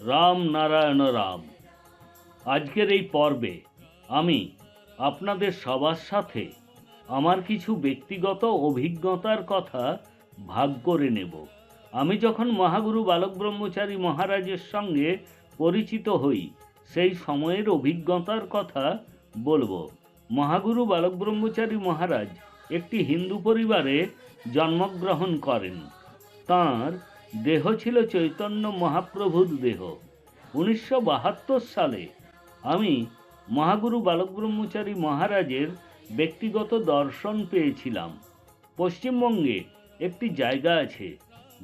রাম নারায়ণ রাম। আজকের এই পর্বে আমি আপনাদের সবার সাথে আমার কিছু ব্যক্তিগত অভিজ্ঞতার কথা ভাগ করে নেব। আমি যখন মহাগুরু বালক ব্রহ্মচারী মহারাজের সঙ্গে পরিচিত হই সেই সময়ের অভিজ্ঞতার কথা বলবো। মহাগুরু বালক ব্রহ্মচারী মহারাজ একটি হিন্দু পরিবারে জন্মগ্রহণ করেন। তাঁর দেহ ছিল চৈতন্য মহাপ্রভুর দেহ। 1972 সালে আমি মহাগুরু বালক ব্রহ্মচারী মহারাজের ব্যক্তিগত দর্শন পেয়েছিলাম। পশ্চিমবঙ্গে একটি জায়গা আছে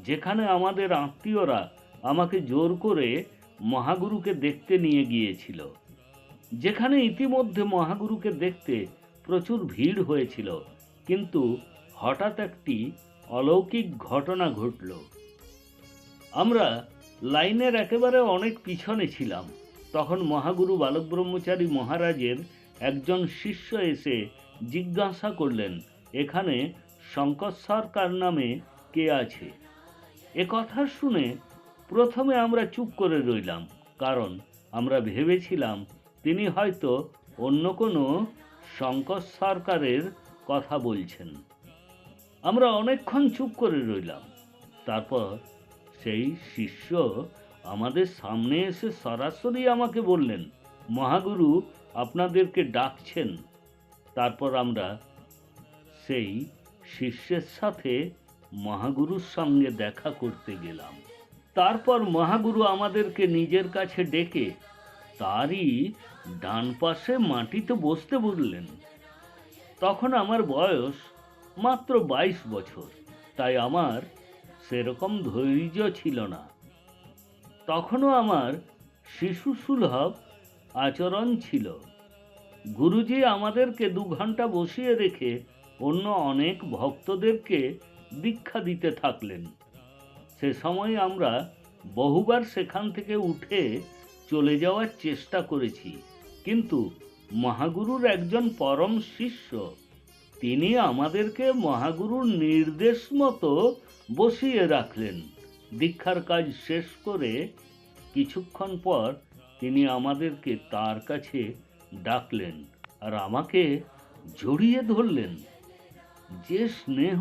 যেখানে আমাদের আত্মীয়রা আমাকে জোর করে মহাগুরুকে দেখতে নিয়ে গিয়েছিল, যেখানে ইতিমধ্যে মহাগুরুকে দেখতে প্রচুর ভিড় হয়েছিল। কিন্তু হঠাৎ একটি অলৌকিক ঘটনা ঘটল। আমরা লাইনের একেবারে অনেক পিছনে ছিলাম। তখন মহাগুরু বালক ব্রহ্মচারী মহারাজের একজন শিষ্য এসে জিজ্ঞাসা করলেন, এখানে শঙ্কর সরকার নামে কে আছে? এ কথা শুনে প্রথমে আমরা চুপ করে রইলাম, কারণ আমরা ভেবেছিলাম তিনি হয়তো অন্য কোনো শঙ্কর সরকারের কথা বলছেন। আমরা অনেকক্ষণ চুপ করে রইলাম। তারপর সেই শিষ্য আমাদের সামনে এসে সরাসরি আমাকে বললেন, মহাগুরু আপনাদেরকে ডাকছেন। তারপর আমরা সেই শিষ্যের সাথে মহাগুরুর সঙ্গে দেখা করতে গেলাম। তারপর মহাগুরু আমাদেরকে নিজের কাছে ডেকে তারই ডান পাশে মাটিতে বসতে বললেন। তখন আমার বয়স মাত্র 22 বছর, তাই আমার সেরকম ধৈর্য ছিল না। তখনও আমার শিশুসুলভ আচরণ ছিল। গুরুজি আমাদেরকে 2 ঘন্টা বসিয়ে রেখে অন্য অনেক ভক্তদেরকে দীক্ষা দিতে থাকলেন। সে সময় আমরা বহুবার সেখান থেকে উঠে চলে যাওয়ার চেষ্টা করেছি, কিন্তু মহাগুরুর একজন পরম শিষ্য তিনি আমাদেরকে মহাগুরুর নির্দেশ মতো বসিয়ে রাখলেন। দীক্ষার কাজ শেষ করে কিছুক্ষণ পর তিনি আমাদেরকে তার কাছে ডাকলেন আর আমাকে জড়িয়ে ধরলেন। যে স্নেহ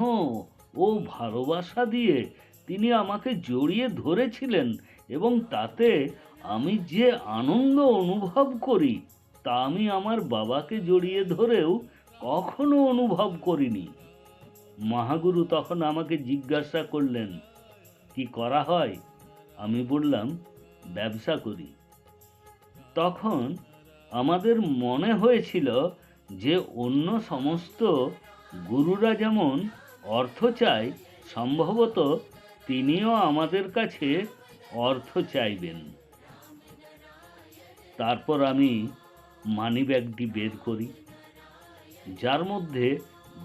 ও ভালোবাসা দিয়ে তিনি আমাকে জড়িয়ে ধরেছিলেন এবং তাতে আমি যে আনন্দ অনুভব করি তা আমি আমার বাবাকে জড়িয়ে ধরেও কখনো অনুভব করিনি। মহাগুরু তখন আমাকে জিজ্ঞাসা করলেন, কি করা হয়? আমি বললাম, ব্যবসা করি। তখন আমাদের মনে হয়েছিল যে অন্য সমস্ত গুরুরা যেমন অর্থ চায়, সম্ভবত তিনিও আমাদের কাছে অর্থ চাইবেন। তারপর আমি মানিব্যাগটি বের করি, যার মধ্যে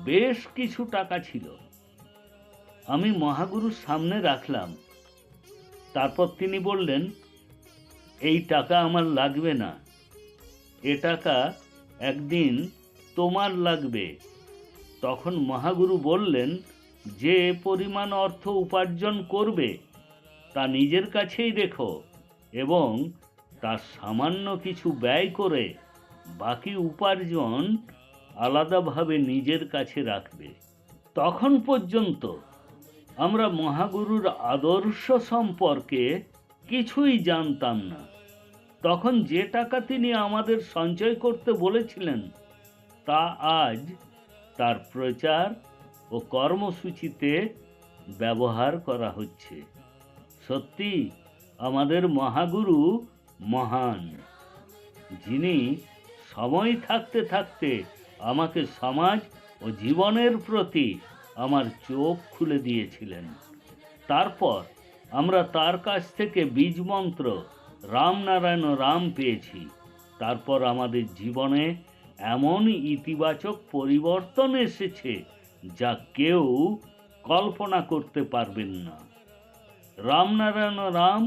বেশ কিছু টাকা ছিল। আমি মহাগুরুর সামনে রাখলাম। তারপর তিনি বললেন, এই টাকা আমার লাগবে না, এ টাকা একদিন তোমার লাগবে। তখন মহাগুরু বললেন, যে পরিমাণ অর্থ উপার্জন করবে তা নিজের কাছেই রেখো এবং তার সামান্য কিছু ব্যয় করে বাকি উপার্জন আলাদাভাবে নিজের কাছে রাখবে। তখন পর্যন্ত আমরা মহাগুরুর আদর্শ সম্পর্কে কিছুই জানতাম না। তখন যে টাকা তিনি আমাদের সঞ্চয় করতে বলেছিলেন তা আজ তার প্রচার ও কর্মসূচিতে ব্যবহার করা হচ্ছে। সত্যি আমাদের মহাগুরু মহান, যিনি সময় থাকতে থাকতে আমাকে সমাজ ও জীবনের প্রতি আমার চোখ খুলে দিয়েছিলেন। তারপর আমরা তার কাছ থেকে বীজ মন্ত্র রাম নারায়ণ রাম পেয়েছি। তারপর আমাদের জীবনে এমন ইতিবাচক পরিবর্তন এসেছে যা কেউ কল্পনা করতে পারবেন না। রাম নারায়ণ রাম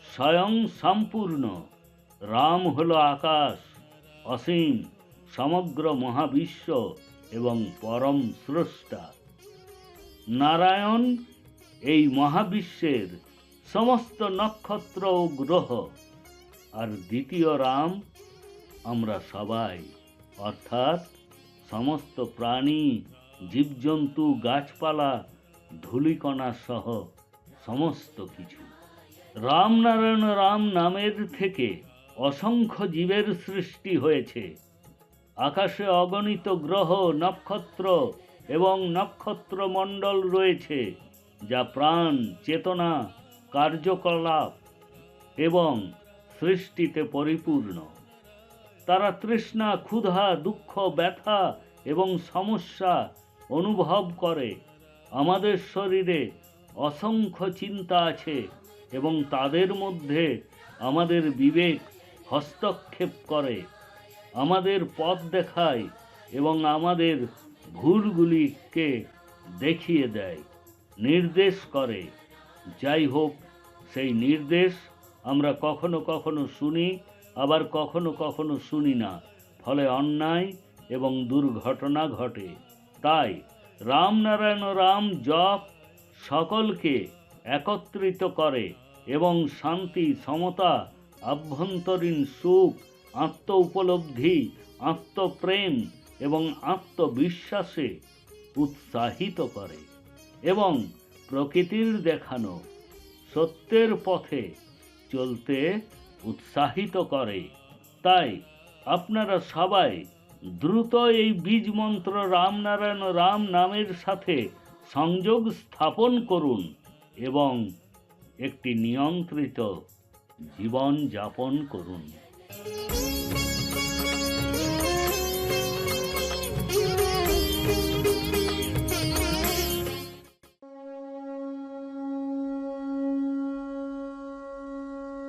স্বয়ং সম্পূর্ণ। রাম হলো আকাশ, অসীম, সমগ্র মহাবিশ্ব এবং পরম স্রষ্টা। নারায়ণ এই মহাবিশ্বের সমস্ত নক্ষত্র ও গ্রহ। আর দ্বিতীয় রাম আমরা সবাই, অর্থাৎ সমস্ত প্রাণী, জীবজন্তু, গাছপালা, ধূলিকণা সহ সমস্ত কিছু। রামনারায়ণ রাম নামের থেকে অসংখ্য জীবের সৃষ্টি হয়েছে। আকাশে অগণিত গ্রহ, নক্ষত্র এবং নক্ষত্রমণ্ডল রয়েছে, যা প্রাণ, চেতনা, কার্যকলাপ এবং সৃষ্টিতে পরিপূর্ণ। তারা তৃষ্ণা, ক্ষুধা, দুঃখ, ব্যথা এবং সমস্যা অনুভব করে। আমাদের শরীরে অসংখ্য চিন্তা আছে এবং তাদের মধ্যে আমাদের বিবেক হস্তক্ষেপ করে, আমাদের পথ দেখায় এবং আমাদের ভুলগুলিকে দেখিয়ে দেয়, নির্দেশ করে। যাই হোক, সেই নির্দেশ আমরা কখনো কখনো শুনি, আবার কখনো কখনো শুনি না, ফলে অন্যায় এবং দুর্ঘটনা ঘটে। তাই রামনারায়ণ রাম জপ সকলকে একত্রিত করে এবং শান্তি, সমতা, আভ্যন্তরীণ সুখ, আত্ম উপলব্ধি, আত্মপ্রেম এবং আত্মবিশ্বাসে উৎসাহিত করে এবং প্রকৃতির দেখানো সত্যের পথে চলতে উৎসাহিত করে। তাই আপনারা সবাই দ্রুত এই বীজ মন্ত্র রামনারায়ণ রাম নামের সাথে সংযোগ স্থাপন করুন এবং একটি নিয়ন্ত্রিত জীবন যাপন করুন।